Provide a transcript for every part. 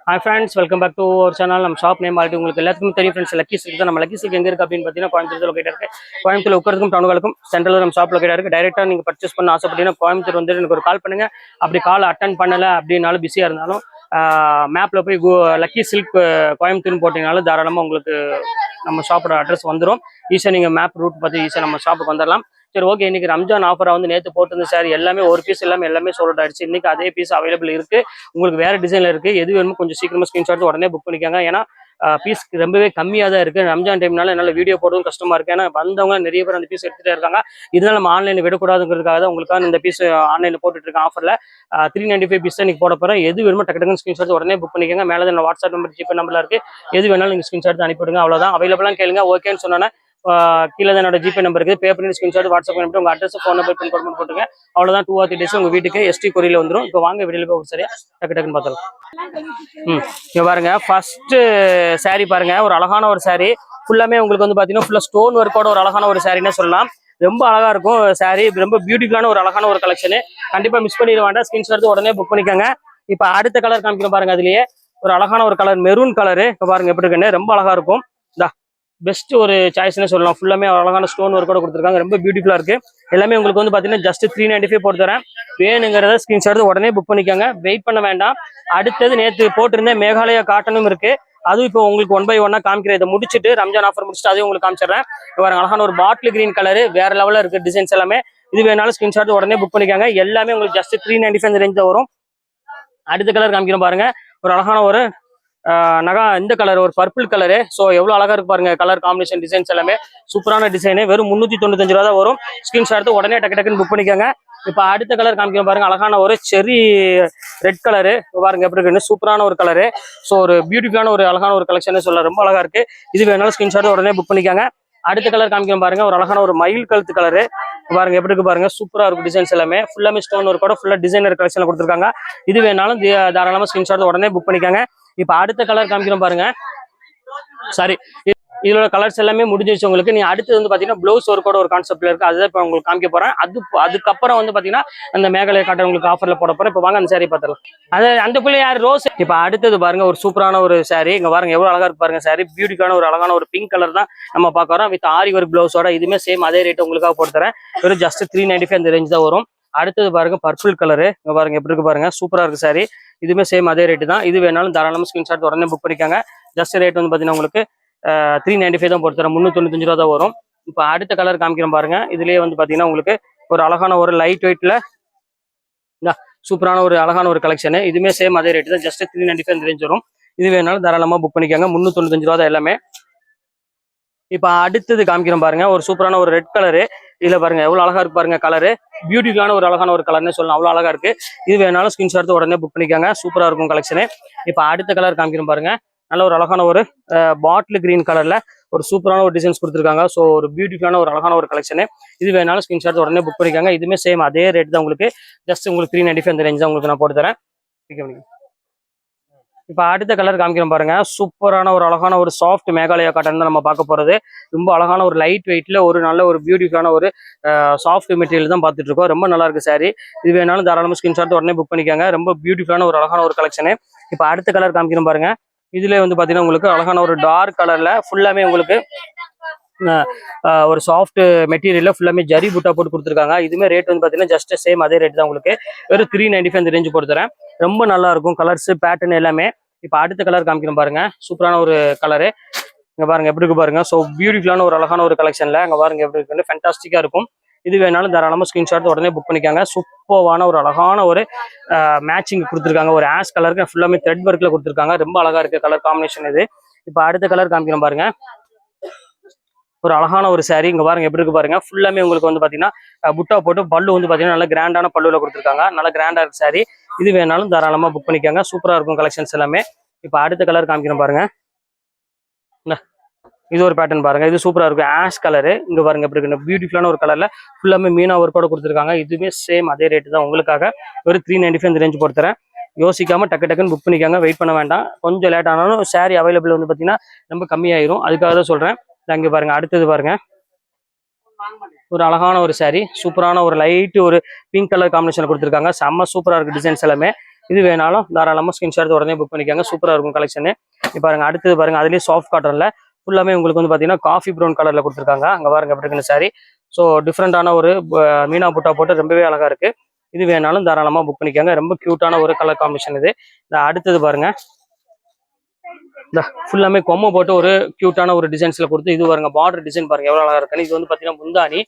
Hi friends, welcome back to our channel. நம்ம shop name already உங்களுக்கு எல்லாத்துக்கும் தெரியும் ஃப்ரெண்ட்ஸ். லக்கி சில்க் தான். நம்ம லக்கி சில்க் எங்க இருக்கு அப்படின்னு பார்த்தீங்கன்னா கோயம்புத்தூர் லொகேட் இருக்கு. கோயம்புத்தூர் உட்கறதுக்கும் டவுனுக்கும் சென்ட்ரல் நம்ம ஷாப் லொகேட் இருக்கு. டைரக்டா நீங்க பர்ச்சேஸ் பண்ண ஆசைப்பட்டீங்கன்னா கோயம்புத்தூர் வந்து எனக்கு ஒரு கால் பண்ணுங்க. அப்படி கால் அட்டன் பண்ணல அப்படின்னாலும் பிஸியா இருந்தாலும் மேப்ல போய் லக்கி சில்க் கோயம்புத்தூர்னு போட்டீங்கனாலும் தாராளமாக உங்களுக்கு நம்ம ஷாப்போட அட்ரஸ் வந்துடும். ஈஸியாக நீங்கள் மேப் ரூட் பார்த்து ஈஸியாக நம்ம ஷாப்புக்கு வந்துடலாம். சரி, ஓகே. இன்னைக்கு ரம்ஜான் ஆஃபரை வந்து நேற்று போட்டிருந்த சார் எல்லாமே ஒரு பீஸ் எல்லாமே சோல்ட் ஆயிடுச்சு. இன்னைக்கு அதே பீஸ் அவைலபிள் இருக்கு. உங்களுக்கு வேற டிசைன்ல இருக்கு. எது வேணுமோ கொஞ்சம் சீக்கிரமா ஸ்கிரீன்ஷாட் உடனே புக் பண்ணிக்காங்க. ஏன்னா பீஸ் ரொம்பவே கம்மியாக தான் இருக்கு. ரம்ஜான் டைம்னால என்னால் வீடியோ போடுறதும் கஷ்டமா இருக்கு. ஏன்னா வந்தவங்க நிறைய பேர் அந்த பீஸ் எடுத்துட்டே இருக்காங்க. இதனால நம்ம ஆன்லைனில் விடக்கூடாதுங்கிறதுக்காக தான் உங்களுக்கான இந்த பீஸ் ஆன்லைனில் போட்டுட்டு இருக்கேன் ஆஃபர்ல. 395 பீஸ் தான் இன்னைக்கு போட போறேன். எது வேணுமோ டக்கு ஸ்கிரீன்ஷாட் உடனே புக் பண்ணிக்கோங்க. மேலே தான் வாட்ஸ்அப் நம்பர் ஜிபே நம்பர்ல இருக்கு. எது வேணாலும் நீங்கள் ஸ்கிரீன்ஷாட் அனுப்பிவிடுங்க. அவ்வளோதான். அவைலபிளாக கேளுங்க. ஓகேன்னு சொன்னா கீழே தான் என்னோட ஜிபே நம்பர் இருக்குது. பே பண்ணி ஸ்கிரீன்ஷாட் வாட்ஸ்அப் பண்ணிட்டு உங்கள் address phone number pin code போட்டுங்க. அவ்வளோதான். 2 or 3 days உங்கள் வீட்டுக்கு எஸ்டி கொரியில் வந்துடும். இப்போ வாங்க வீடியோவில் போய் சரியா டக்குன்னு பார்த்தலாம். இங்கே பாருங்க, ஃபர்ஸ்ட் சாரீ பாருங்க. ஒரு அழகான ஒரு சாரீ. ஃபுல்லாமே உங்களுக்கு வந்து பார்த்தீங்கன்னா ஃபுல்லாக ஸ்டோன் ஒர்க்கோட ஒரு அழகான ஒரு சாரின்னு சொல்லலாம். ரொம்ப அழகா இருக்கும் சாரீ. ரொம்ப பியூட்டிஃபுல்லான ஒரு அழகான ஒரு கலெக்ஷனு. கண்டிப்பா மிஸ் பண்ணிட வேண்டாம். ஸ்கிரீன்ஷாட் உடனே புக் பண்ணிக்கோங்க. இப்போ அடுத்த கலர் காமிக்கணும் பாருங்க. அதுலயே ஒரு அழகான ஒரு கலர் மெரூன் கலரு. இப்போ பாருங்க எப்படி இருக்குன்னு. ரொம்ப அழகா இருக்கும். பெஸ்ட் ஒரு சாய்ஸ்னு சொல்லலாம். ஃபுல்லாமே அழகான ஸ்டோன் ஒர்க்கோட கொடுத்துருக்காங்க. ரொம்ப பியூட்டிஃபுல்லா இருக்கு. எல்லாமே உங்களுக்கு வந்து பாத்தீங்கன்னா ஜஸ்ட் 395 போட்டு தரேன். வேணுங்கிறத ஸ்கிரீன்ஷாட் உடனே புக் பண்ணிக்கோங்க. வெயிட் பண்ண வேண்டாம். அடுத்தது நேற்று போட்டிருந்தேன் மேகாலயா காட்டனும் இருக்கு. அதுவும் இப்போ உங்களுக்கு 1 by 1 காமிக்கிறேன். இதை முடிச்சுட்டு ரம்ஜான் ஆஃபர் முடிச்சுட்டு அதையும் உங்களுக்கு காமிச்சிடுறேன். பாருங்க, அழகான ஒரு பாட்டில் கிரீன் கலரு. வேற லெவலில் இருக்கு டிசைன்ஸ் எல்லாமே. இது வேணாலும் ஸ்கிரீன்ஷாட் உடனே புக் பண்ணிக்கோங்க. எல்லாமே உங்களுக்கு ஜஸ்ட் 395 ரேஞ்ச் தான் வரும். அடுத்த கலர் காமிக்கிறோம் பாருங்க. ஒரு அழகான ஒரு இந்த கலர் ஒரு பர்பிள் கலரு. ஸோ எவ்வளோ அழகா இருக்கு பாருங்க. கலர் காம்பினேஷன் டிசைன்ஸ் எல்லாமே சூப்பரான டிசைனு. வெறும் 395 ரூபா தான் வரும். ஸ்கிரீன்ஷாட் உடனே டக்குன்னு புக் பண்ணிக்கோங்க. இப்போ அடுத்த கலர் காமிக்கிறோம் பாருங்க. அழகான ஒரு செரி ரெட் கலரு. பாருங்க எப்படி இருக்குன்னு. சூப்பரான ஒரு கலரு. ஸோ ஒரு பியூட்டிஃபுல்லான ஒரு அழகான ஒரு கலெக்ஷன் சொல்ல. ரொம்ப அழகா இருக்கு. இது வேணாலும் ஸ்கிரீன்ஷாட் உடனே புக் பண்ணிக்கோங்க. அடுத்த கலர் காமிக்கிறோம் பாருங்க. ஒரு அழகான ஒரு மயில் கழுத்து கலரு. பாருங்க எப்படி இருக்கு பாருங்க. சூப்பரா இருக்கும் டிசைன்ஸ் எல்லாமே. ஃபுல்லாமே ஸ்டோன் ஒர்க்கோட ஃபுல்லா டிசைனர் கலெக்ஷன் கொடுத்துருக்காங்க. இது வேணாலும் தாராளமா ஸ்கிரீன்ஷாட் உடனே புக் பண்ணிக்கோங்க. இப்ப அடுத்த கலர் காமிக்கிறோம் பாருங்க. சாரி, இதோட கலர்ஸ் எல்லாமே முடிஞ்சிருச்சு உங்களுக்கு. நீங்க அடுத்து வந்து பாத்தீங்கன்னா ப்ளவுஸ் ஒர்க்கோட ஒரு கான்செப்ட்ல இருக்கு. அதுதான் இப்ப உங்களுக்கு காமிக்க போறேன். அதுக்கப்புறம் வந்து பாத்தீங்கன்னா அந்த மேகாலயா காட்டன் உங்களுக்கு ஆஃபர்ல போட போறேன். இப்ப வாங்க அந்த சாரி பார்த்துலாம். அது அந்தக்குள்ள யார் ரோஸ். இப்ப அடுத்தது பாருங்க, ஒரு சூப்பரான ஒரு சாரி. இங்க பாருங்க எவ்வளவு அழகா இருக்கு பாருங்க. சாரி பியூட்டிஃபுல்லான ஒரு அழகான ஒரு பிங்க் கலர் தான் நம்ம பாக்குறோம். வித் ஆரி ஒர்க் பிளவுஸோட. இதுமே சேம் அதே ரேட் உங்களுக்காக போட்டு தரேன். வெறும் ஜஸ்ட் 395 அந்த ரேஞ்ச் தான் வரும். அடுத்தது பாருங்க பர்பிள் கலரு. இங்க பாருங்க எப்படி இருக்கு பாருங்க. சூப்பரா இருக்கு சாரி. இதுவுமே சேம் அதே ரேட்டு தான். இது வேணாலும் தாராளமாக ஸ்கிரீன்ஷாட் உடனே புக் பண்ணிக்காங்க. ஜஸ்ட் ரேட் வந்து பார்த்தீங்கன்னா உங்களுக்கு 395 தான் போட்டு தரேன். 395 ரூபா தான் வரும். இப்போ அடுத்த கலர் காமிக்கிறோம் பாருங்க. இதுலேயே வந்து பார்த்தீங்கன்னா உங்களுக்கு ஒரு அழகான ஒரு லைட் வெயிட்ல சூப்பரான ஒரு அழகான ஒரு கலெக்ஷனு. இதுவுமே சேம் அதே ரேட்டு தான். ஜஸ்ட் 395 ரேஞ்ச் வரும். இது வேணாலும் தாராளமாக புக் பண்ணிக்காங்க. 395 ரூபா தான் எல்லாமே. இப்போ அடுத்தது காமிக்கிறோம் பாருங்க. ஒரு சூப்பரான ஒரு ரெட் கலரு. இதுல பாருங்க எவ்வளவு அழகா இருக்கு பாருங்க. கலரு பியூட்டிஃபுல்லான ஒரு அழகான ஒரு கலர்னு சொல்லலாம். அவ்வளவு அழகா இருக்கு. இது வேணாலும் ஸ்கிரீன்ஷாட் உடனே புக் பண்ணிக்காங்க. சூப்பரா இருக்கும் கலெக்ஷனு. இப்போ அடுத்த கலர் காமிக்கிறோம் பாருங்க. நல்ல ஒரு அழகான ஒரு பாட்டில் கிரீன் கலர்ல ஒரு சூப்பரான ஒரு டிசைன்ஸ் கொடுத்துருக்காங்க. ஸோ ஒரு பியூட்டிஃபுல்லான ஒரு அழகான ஒரு கலெக்ஷனு. இது வேணாலும் ஸ்கிரீன்ஷாட் உடனே புக் பண்ணிக்காங்க. இதுவுமே சேம் அதே ரேட் தான் உங்களுக்கு. ஜஸ்ட் உங்களுக்கு 395 அந்த ரேஞ்ச் தான் உங்களுக்கு நான் போட்டு தரேன். இப்போ அடுத்த கலர் காமிக்கிறோம் பாருங்க. சூப்பரான ஒரு அழகான ஒரு சாஃப்ட் மேகாலயா காட்டன் தான் நம்ம பார்க்க போறது. ரொம்ப அழகான ஒரு லைட் வெயிட்ல ஒரு நல்ல ஒரு பியூட்டிஃபுல்லான ஒரு சாஃப்ட் மெட்டீரியல் தான் பார்த்துட்டு இருக்கோம். ரொம்ப நல்லா இருக்கு சாரி. இது வேணாலும் தாராளமாக ஸ்கிரீன்ஷாட் உடனே புக் பண்ணிக்காங்க. ரொம்ப பியூட்டிஃபுல்லான ஒரு அழகான ஒரு கலெக்ஷனு. இப்போ அடுத்த கலர் காமிக்கிறோம் பாருங்க. இதுல வந்து பாத்தீங்கன்னா உங்களுக்கு அழகான ஒரு டார்க் கலர்ல ஃபுல்லாமே உங்களுக்கு ஒரு சாஃப்ட் மெட்டீரியல்ல ஃபுல்லாமே ஜரி புட்டா போட்டு கொடுத்துருக்காங்க. இதுமே ரேட் வந்து பாத்தீங்கன்னா ஜஸ்ட் சேம் அதே ரேட் தான் உங்களுக்கு. வெறும் 395 அந்த ரேஞ்சு போட்டு தரேன். ரொம்ப நல்லா இருக்கும் கலர்ஸ் பேட்டர்ன் எல்லாமே. இப்போ அடுத்த கலர் காமிக்கிறோம் பாருங்க. சூப்பரான ஒரு கலரு. இங்க பாருங்க எப்படி இருக்கு பாருங்க. ஸோ பியூட்டிஃபுல்லான ஒரு அழகான ஒரு கலெக்ஷன்ல அங்க பாருங்க எப்படி இருக்குன்னு. ஃபேண்டாஸ்டிக்கா இருக்கும். இது வேணாலும் தாராளமாக ஸ்கிரீன்ஷாட் உடனே புக் பண்ணிக்காங்க. சூப்பரான ஒரு அழகான ஒரு மேட்சிங் கொடுத்துருக்காங்க. ஒரு ஆஷ் கலருக்கு ஃபுல்லாமே த்ரெட் ஒர்க்ல கொடுத்துருக்காங்க. ரொம்ப அழகா இருக்கு கலர் காம்பினேஷன் இது. இப்போ அடுத்த கலர் காமிக்கிறோம் பாருங்க. ஒரு அழகான ஒரு சாரி. இங்க பாருங்க எப்படி இருக்கு பாருங்க. ஃபுல்லாமே உங்களுக்கு வந்து பாத்தீங்கன்னா புட்டா போட்டு பல்லு வந்து பாத்தீங்கன்னா நல்ல கிராண்டான பல்லுல கொடுத்துருக்காங்க. நல்ல கிராண்டா இருக்கு சாரி. இது வேணாலும் தாராளமா புக் பண்ணிக்காங்க. சூப்பரா இருக்கும் கலெக்ஷன்ஸ் எல்லாமே. இப்போ அடுத்த கலர் காமிக்கிறோம் பாருங்க. இது ஒரு பேட்டர்ன் பாருங்க. இது சூப்பரா இருக்கும். Ash colour. இங்க பாருங்க எப்படி இருக்கு. பியூட்டிஃபுல்லான ஒரு கலர்ல ஃபுல்லாமே மீனா ஒர்க்கோட கொடுத்துருக்காங்க. இதுவுமே சேம் அதே ரேட்டு தான் உங்களுக்காக. ஒரு 395 ரேஞ்ச் போட்டு தரேன். யோசிக்காம டக்குன்னு புக் பண்ணிக்காங்க. வெயிட் பண்ண வேண்டாம். கொஞ்சம் லேட் ஆனாலும் சாரி அவைலபிள் வந்து பாத்தீங்கன்னா ரொம்ப கம்மியாயிரும். அதுக்காக தான் சொல்றேன். இங்க பாருங்க அடுத்தது பாருங்க. ஒரு அழகான ஒரு சாரி. சூப்பரான ஒரு லைட் ஒரு பிங்க் கலர் காம்பினேஷன் கொடுத்துருக்காங்க. செம்ம சூப்பரா இருக்கு டிசைன்ஸ் எல்லாமே. இது வேணாலும் தாராளமாக ஸ்கிரீன்ஷாட் எடுத்து உடனே புக் பண்ணிக்கோங்க. சூப்பராக இருக்கும் கலெக்ஷனு. இப்போ பாருங்க அடுத்தது பாருங்க அதுலேயே சாஃப்ட் காட்டனில் ஃபுல்லாமே உங்களுக்கு வந்து பார்த்தீங்கன்னா காஃபி ப்ரௌன் கலரில் கொடுத்துருக்காங்க. அங்கே பாருங்க எப்படி இருக்குன்னு சாரி. ஸோ டிஃப்ரெண்டான ஒரு மீனா புட்டா போட்டு ரொம்பவே அழகாக இருக்குது. இது வேணாலும் தாராளமாக புக் பண்ணிக்கோங்க. ரொம்ப க்யூட்டான ஒரு கலர் காம்பினேஷன் இது. இந்த அடுத்தது பாருங்க இந்த ஃபுல்லாமே கொம்மை போட்டு ஒரு க்யூட்டான ஒரு டிசைன்ஸில் கொடுத்து இது பாருங்க பார்டர் டிசைன் பாருங்க எவ்வளோ அழகாக இருக்குன்னு. இது வந்து பார்த்தீங்கன்னா முந்தானி.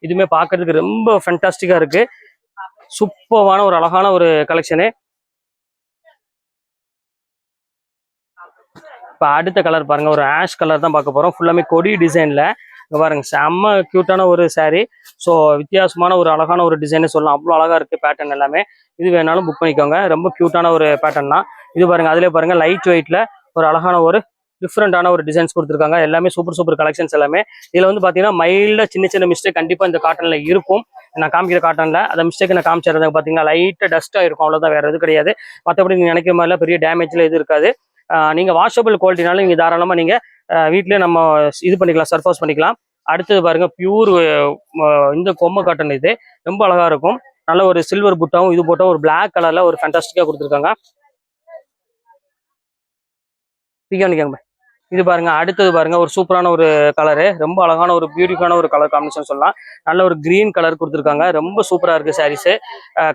இதுவுமே பார்க்கறதுக்கு ரொம்ப ஃபென்டாஸ்டிக்காக இருக்குது. சூப்பரான ஒரு அழகான ஒரு கலெக்ஷனு. இப்போ அடுத்த கலர் பாருங்க ஒரு ஆஷ் கலர் தான் பார்க்க போகிறோம். ஃபுல்லாமே கொடி டிசைனில் இங்கே பாருங்க செம்ம க்யூட்டான ஒரு saree. ஸோ வித்தியாசமான ஒரு அழகான ஒரு டிசைனே சொல்லலாம். அவ்வளோ அழகாக இருக்குது பேட்டர்ன் எல்லாமே. இது வேணாலும் புக் பண்ணிக்கோங்க. ரொம்ப க்யூட்டான ஒரு பேட்டர்ன் தான் இது. பாருங்க அதிலே பாருங்க லைட் வெயிட்டில் ஒரு அழகான ஒரு டிஃப்ரெண்டான ஒரு டிசைன்ஸ் கொடுத்துருக்காங்க. எல்லாமே சூப்பர் கலெக்ஷன்ஸ் எல்லாமே. இதில் வந்து பார்த்தீங்கன்னா மைல்டாக சின்ன மிஸ்டேக் கண்டிப்பாக இந்த காட்டனில் இருக்கும். நான் காமிக்கிற காட்டனில் அந்த மிஸ்டேக் நான் காமிச்சிருந்தேன் பார்த்தீங்கன்னா லைட்டாக டஸ்ட்டாக இருக்கும். அவ்வளோதான், வேறு எதுவும் கிடையாது. மற்றபடி நீங்கள் நினைக்கிற மாதிரிலாம் பெரிய டேமேஜில் எதுவும் இருக்காது. நீங்கள் வாஷபிள் குவாலிட்டினாலும் நீங்கள் தாராளமாக நீங்கள் வீட்டிலே நம்ம இது பண்ணிக்கலாம், சர்ஃபாஸ் பண்ணிக்கலாம். அடுத்தது பாருங்க பியூர் இந்த கொம்மை காட்டன். இது ரொம்ப அழகாக இருக்கும். நல்ல ஒரு சில்வர் புட்டாவும் இது போட்டால் ஒரு பிளாக் கலரில் ஒரு ஃபேண்டாஸ்டிக்காக கொடுத்துருக்காங்க. இது பாருங்க அடுத்தது பாருங்க ஒரு சூப்பரான ஒரு கலரு. ரொம்ப அழகான ஒரு பியூட்டிஃபுல்லான ஒரு கலர் காம்பினேஷன் சொல்லலாம். நல்ல ஒரு கிரீன் கலர் கொடுத்துருக்காங்க. ரொம்ப சூப்பராக இருக்குது சாரீஸு.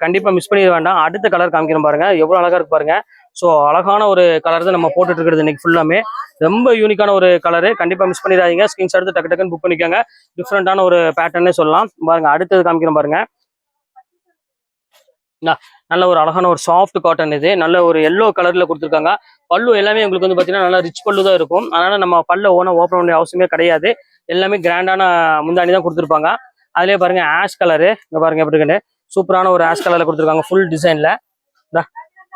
கண்டிப்பாக மிஸ் பண்ணிட வேண்டாம். அடுத்த கலர் காமிக்கிறேன் பாருங்க எவ்வளோ அழகாக இருக்கு பாருங்க. ஸோ அழகான ஒரு கலர் தான் நம்ம போட்டுட்டு இருக்கிறது இன்னைக்கு ஃபுல்லாமே. ரொம்ப யூனிக்கான ஒரு கலரு. கண்டிப்பாக மிஸ் பண்ணிடாதீங்க. ஸ்கிரீன்ஷாட் எடுத்து டக்குன்னு புக் பண்ணிக்கோங்க. டிஃப்ரெண்டான ஒரு பேட்டர்னே சொல்லலாம். பாருங்க அடுத்தது காமிக்கிறேன் பாருங்க. நல்ல ஒரு அழகான ஒரு சாஃப்ட் காட்டன். இது நல்ல ஒரு எல்லோ கலர்ல கொடுத்துருக்காங்க. பல்லு எல்லாமே உங்களுக்கு வந்து பார்த்தீங்கன்னா நல்லா ரிச் பல்லு தான் இருக்கும். அதனால நம்ம பல்ல ஓப்பன் பண்ண அவசியமே கிடையாது. எல்லாமே கிராண்டான முந்தாணி தான் கொடுத்துருப்பாங்க. அதுலேயே பாருங்க ஆஷ் கலரு. இங்கே பாருங்க எப்படி இருக்குன்னு சூப்பரான ஒரு ஆஷ் கலர்ல கொடுத்துருக்காங்க. ஃபுல் டிசைன்ல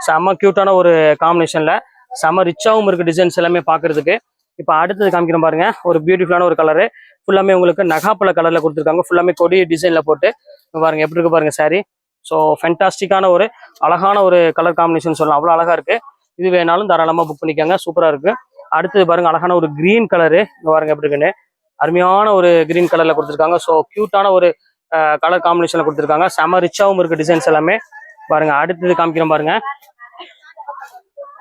செம்ம கியூட்டான ஒரு காம்பினேஷன்ல செம்ம ரிச்சாகவும் இருக்கு டிசைன்ஸ் எல்லாமே பார்க்கறதுக்கு. இப்போ அடுத்தது காமிக்கிறோம் பாருங்க ஒரு பியூட்டிஃபுல்லான ஒரு கலரு. ஃபுல்லாமே உங்களுக்கு நகாப்பழ கலர்ல கொடுத்துருக்காங்க. ஃபுல்லாமே கொடி டிசைன்ல போட்டு பாருங்க எப்படி இருக்கு பாருங்க சாரி. ஸோ ஃபென்டாஸ்டிக்கான ஒரு அழகான ஒரு கலர் காம்பினேஷன் சொல்லலாம். அவ்வளோ அழகா இருக்கு. இது வேணாலும் தாராளமாக புக் பண்ணிக்கோங்க. சூப்பராக இருக்கு. அடுத்தது பாருங்க அழகான ஒரு கிரீன் கலரு. இங்கே பாருங்க எப்படி இருக்குன்னு அருமையான ஒரு கிரீன் கலர்ல கொடுத்துருக்காங்க. ஸோ கியூட்டான ஒரு கலர் காம்பினேஷன்ல கொடுத்துருக்காங்க. செம ரிச்சாகவும் இருக்கு டிசைன்ஸ் எல்லாமே. பாருங்க அடுத்தது காமிக்கிறோம் பாருங்க.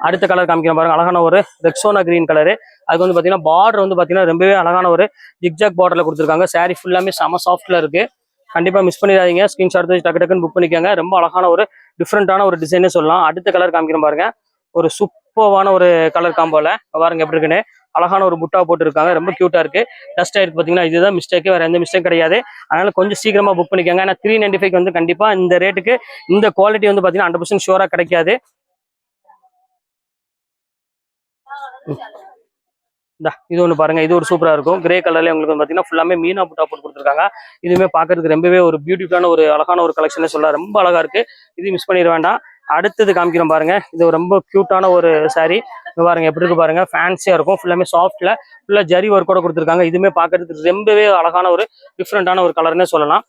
அடுத்த கலர் காமிக்கிறோம் பாருங்க அழகான ஒரு ரெக்ஸோனா கிரீன் கலரு. அதுக்கு வந்து பார்த்தீங்கன்னா பார்டர் வந்து பார்த்தீங்கன்னா ரொம்பவே அழகான ஒரு ஜிக்ஜாக் பார்டர்ல கொடுத்துருக்காங்க. சாரி ஃபுல்லாமே செம சாஃப்ட்ல இருக்கு. கண்டிப்பாக மிஸ் பண்ணிடாதீங்க. ஸ்கிரீன்ஷாட் எடுத்து டக்குன்னு புக் பண்ணிக்கோங்க. ரொம்ப அழகான ஒரு டிஃப்ரெண்டான ஒரு டிசைனே சொல்லலாம். அடுத்த கலர் காமிக்கிறோம் பாருங்க ஒரு சூப்பரான ஒரு கலர் காம்போல பாருங்க எப்படி இருக்குன்னு அழகான ஒரு புட்டா போட்டுருக்காங்க. ரொம்ப கியூட்டா இருக்கு. டஸ்ட் ஆயிருக்கு பார்த்தீங்கன்னா இதுதான் மிஸ்டேக், வேற எந்த மிஸ்டேக் கிடையாது. அதனால கொஞ்சம் சீக்கிரமா புக் பண்ணிக்கோங்க. ஏன்னா 395 வந்து கண்டிப்பா இந்த ரேட்டுக்கு இந்த குவாலிட்டி வந்து பார்த்தீங்கன்னா 100% ஷூரா கிடைக்காது. இது ஒன்று பாருங்க இது ஒரு சூப்பரா இருக்கும். கிரே கலர்ல உங்களுக்கு பார்த்தீங்கன்னா ஃபுல்லாமே மீனா புட்டா போட்டு கொடுத்துருக்காங்க. இதுவுமே பார்க்கறதுக்கு ரொம்பவே ஒரு பியூட்டிஃபுல்லான ஒரு அழகான ஒரு கலெக்ஷனே சொல்லலாம். ரொம்ப அழகா இருக்கு. இது மிஸ் பண்ணிட வேண்டாம். அடுத்தது காமிக்கிறோம் பாருங்க இது ரொம்ப கியூட்டான ஒரு சாரி. பாருங்க எப்படி இருக்கு பாருங்க. ஃபேன்சியா இருக்கும். ஃபுல்லாமே சாஃப்ட்ல ஃபுல்லா ஜரி ஒர்க்கோட கொடுத்துருக்காங்க. இதுவுமே பார்க்கறதுக்கு ரொம்பவே அழகான ஒரு டிஃப்ரெண்டான ஒரு கலர்னே சொல்லலாம்.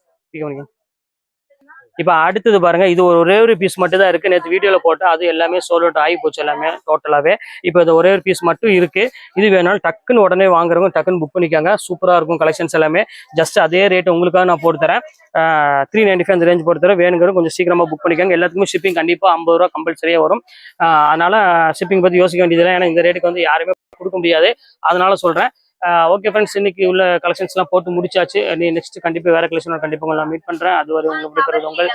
இப்போ அடுத்தது பாருங்க இது ஒரே ஒரு பீஸ் மட்டும் தான் இருக்கு. நேற்று வீடியோல போட்டு அது எல்லாமே சோல்ட் அவுட் ஆகி போச்சு எல்லாமே டோட்டலாவே. இப்போ இது ஒரே ஒரு பீஸ் மட்டும் இருக்கு. இது வேணாலும் டக்குன்னு உடனே வாங்குறவங்க டக்குன்னு புக் பண்ணிக்காங்க. சூப்பரா இருக்கும் கலெக்ஷன்ஸ் எல்லாமே. ஜஸ்ட் அதே ரேட் உங்களுக்காக நான் போட்டு தரேன். 395 அந்த ரேஞ்ச் போட்டு தரேன். வேணுங்கிறது கொஞ்சம் சீக்கிரமா புக் பண்ணிக்காங்க. எல்லாத்துக்குமே ஷிப்பிங் கண்டிப்பா 50 ரூபா கம்பல்சரியா வரும். அதனால ஷிப்பிங் பத்தி யோசிக்க வேண்டியதில்லை. ஏன்னா இந்த ரேட்டுக்கு வந்து யாருமே கொடுக்க முடியாது. அதனால சொல்றேன். ஓகே ஃப்ரெண்ட்ஸ், இன்னைக்கு உள்ள கலெக்ஷன்ஸ்லாம் போட்டு முடிச்சாச்சு. நீ நெக்ஸ்ட் கண்டிப்பாக வேற கலெக்ஷன் கண்டிப்பாக உங்களை மீட் பண்றேன். அது வரை உங்களுக்கு உங்கள்